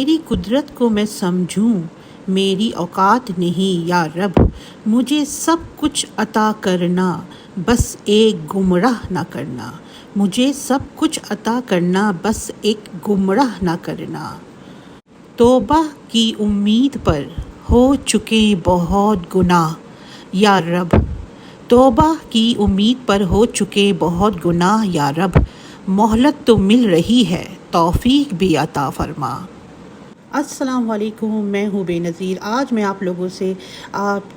تیری قدرت کو میں سمجھوں، میری اوقات نہیں یا رب، مجھے سب کچھ عطا کرنا، بس ایک گمراہ نہ کرنا، مجھے سب کچھ عطا کرنا، بس ایک گمراہ نہ کرنا۔ توبہ کی امید پر ہو چکے بہت گناہ یا رب، توبہ کی امید پر ہو چکے بہت گناہ یا رب، مہلت تو مل رہی ہے، توفیق بھی عطا فرما۔ السلام علیکم، میں ہوں بے نظیر۔ آج میں آپ لوگوں سے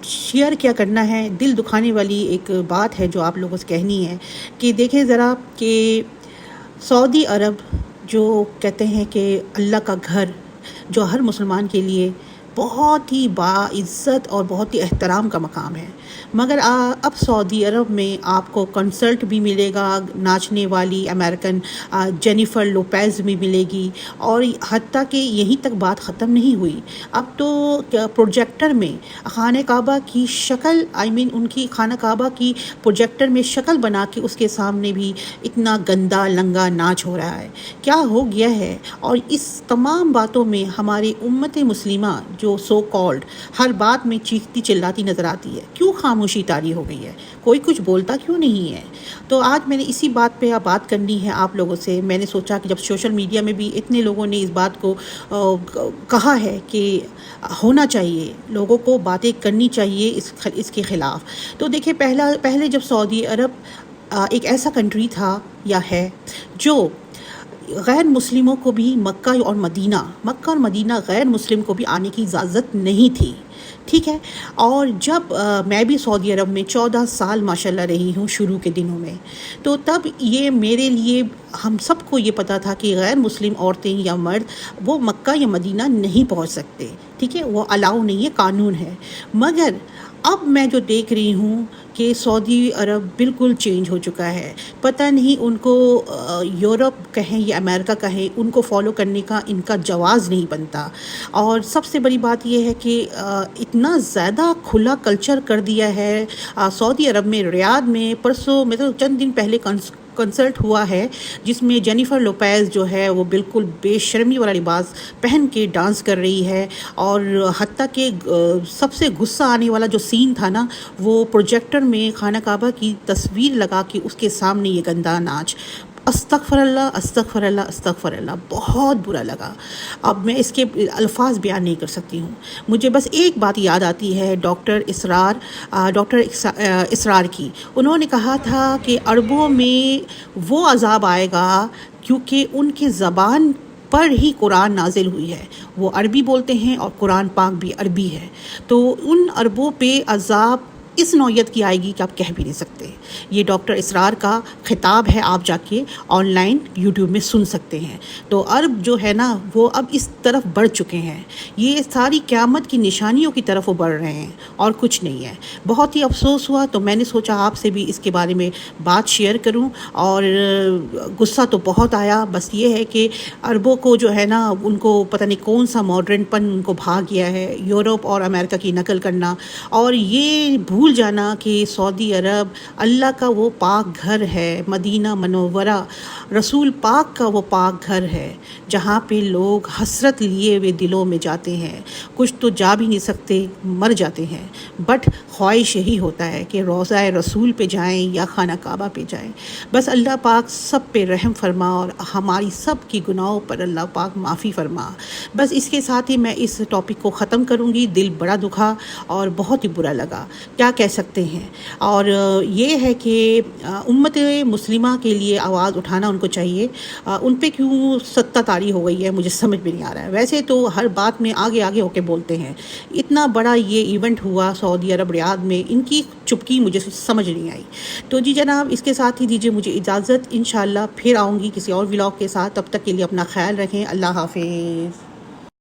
شیئر کیا کرنا ہے، دل دکھانے والی ایک بات ہے جو آپ لوگوں سے کہنی ہے کہ دیکھیں ذرا کہ سعودی عرب جو کہتے ہیں کہ اللہ کا گھر، جو ہر مسلمان کے لیے بہت ہی باعزت اور بہت ہی احترام کا مقام ہے، مگر اب سعودی عرب میں آپ کو کنسرٹ بھی ملے گا، ناچنے والی امریکن جینیفر لوپیز بھی ملے گی، اور حتیٰ کہ یہیں تک بات ختم نہیں ہوئی، اب تو پروجیکٹر میں خانہ کعبہ کی شکل ان کی خانہ کعبہ کی پروجیکٹر میں شکل بنا کے اس کے سامنے بھی اتنا گندا لنگا ناچ ہو رہا ہے۔ کیا ہو گیا ہے؟ اور اس تمام باتوں میں ہماری امت مسلمہ جو سو کالڈ ہر بات میں چیختی چلاتی نظر آتی ہے، کیوں خاموشی طاری ہو گئی ہے؟ کوئی کچھ بولتا کیوں نہیں ہے؟ تو آج میں نے اسی بات پہ بات کرنی ہے آپ لوگوں سے۔ میں نے سوچا کہ جب سوشل میڈیا میں بھی اتنے لوگوں نے اس بات کو کہا ہے کہ ہونا چاہیے، لوگوں کو باتیں کرنی چاہیے اس کے خلاف، تو دیکھیں پہلے جب سعودی عرب ایک ایسا کنٹری تھا یا ہے جو غیر مسلموں کو بھی مکہ اور مدینہ غیر مسلم کو بھی آنے کی اجازت نہیں تھی، ٹھیک ہے؟ اور جب میں بھی سعودی عرب میں 14 سال ماشاءاللہ رہی ہوں شروع کے دنوں میں، تو تب یہ میرے لیے ہم سب کو یہ پتہ تھا کہ غیر مسلم عورتیں یا مرد وہ مکہ یا مدینہ نہیں پہنچ سکتے، ٹھیک ہے؟ وہ الاؤ نہیں ہے، قانون ہے۔ مگر اب میں جو دیکھ رہی ہوں کہ سعودی عرب بالکل چینج ہو چکا ہے، پتہ نہیں ان کو یورپ کہیں یا امریکہ کہیں، ان کو فالو کرنے کا ان کا جواز نہیں بنتا۔ اور سب سے بڑی بات یہ ہے کہ اتنا زیادہ کھلا کلچر کر دیا ہے سعودی عرب میں، ریاض میں پرسوں مطلب چند دن پہلے کنسرٹ ہوا ہے جس میں جینیفر لوپیز جو ہے وہ بالکل بے شرمی والا لباس پہن کے ڈانس کر رہی ہے، اور حتیٰ کہ سب سے غصہ آنے والا جو سین تھا نا، وہ پروجیکٹر میں خانہ کعبہ کی تصویر لگا کے اس کے سامنے یہ گندا ناچ، استغفر اللہ استغفر اللہ استغفر اللہ، بہت برا لگا۔ اب میں اس کے الفاظ بیان نہیں کر سکتی ہوں۔ مجھے بس ایک بات یاد آتی ہے ڈاکٹر اسرار کی، انہوں نے کہا تھا کہ عربوں میں وہ عذاب آئے گا کیونکہ ان کی زبان پر ہی قرآن نازل ہوئی ہے، وہ عربی بولتے ہیں اور قرآن پاک بھی عربی ہے، تو ان عربوں پہ عذاب اس نوعیت کی آئے گی کہ آپ کہہ بھی نہیں سکتے۔ یہ ڈاکٹر اسرار کا خطاب ہے، آپ جا کے آن لائن یوٹیوب میں سن سکتے ہیں۔ تو عرب جو ہے نا وہ اب اس طرف بڑھ چکے ہیں، یہ ساری قیامت کی نشانیوں کی طرف وہ بڑھ رہے ہیں اور کچھ نہیں ہے۔ بہت ہی افسوس ہوا، تو میں نے سوچا آپ سے بھی اس کے بارے میں بات شیئر کروں، اور غصہ تو بہت آیا۔ بس یہ ہے کہ عربوں کو جو ہے نا ان کو پتہ نہیں کون سا ماڈرن پن ان کو بھاگ گیا ہے، یورپ اور امریکہ کی نقل کرنا، اور یہ بھول جانا کہ سعودی عرب اللہ کا وہ پاک گھر ہے، مدینہ منورہ رسول پاک کا وہ پاک گھر ہے جہاں پہ لوگ حسرت لیے ہوئے دلوں میں جاتے ہیں، کچھ تو جا بھی نہیں سکتے، مر جاتے ہیں، بٹ خواہش یہی ہوتا ہے کہ روضہ رسول پہ جائیں یا خانہ کعبہ پہ جائیں۔ بس اللہ پاک سب پہ رحم فرما اور ہماری سب کی گناہوں پر اللہ پاک معافی فرما۔ بس اس کے ساتھ ہی میں اس ٹاپک کو ختم کروں گی۔ دل بڑا دکھا اور بہت ہی برا لگا، کیا کہہ سکتے ہیں۔ اور یہ ہے کہ امت مسلمہ کے لیے آواز اٹھانا ان کو چاہیے۔ ان پہ کیوں ستہ طاری ہو گئی ہے مجھے سمجھ میں نہیں آ رہا ہے۔ ویسے تو ہر بات میں آگے ہو کے بولتے ہیں، اتنا بڑا یہ ایونٹ ہوا سعودی عرب ریاض میں، ان کی چپکی مجھے سمجھ نہیں آئی۔ تو جی جناب، اس کے ساتھ ہی دیجیے مجھے اجازت، انشاءاللہ پھر آؤں گی کسی اور ولاگ کے ساتھ، تب تک کے لیے اپنا خیال رکھیں، اللہ حافظ۔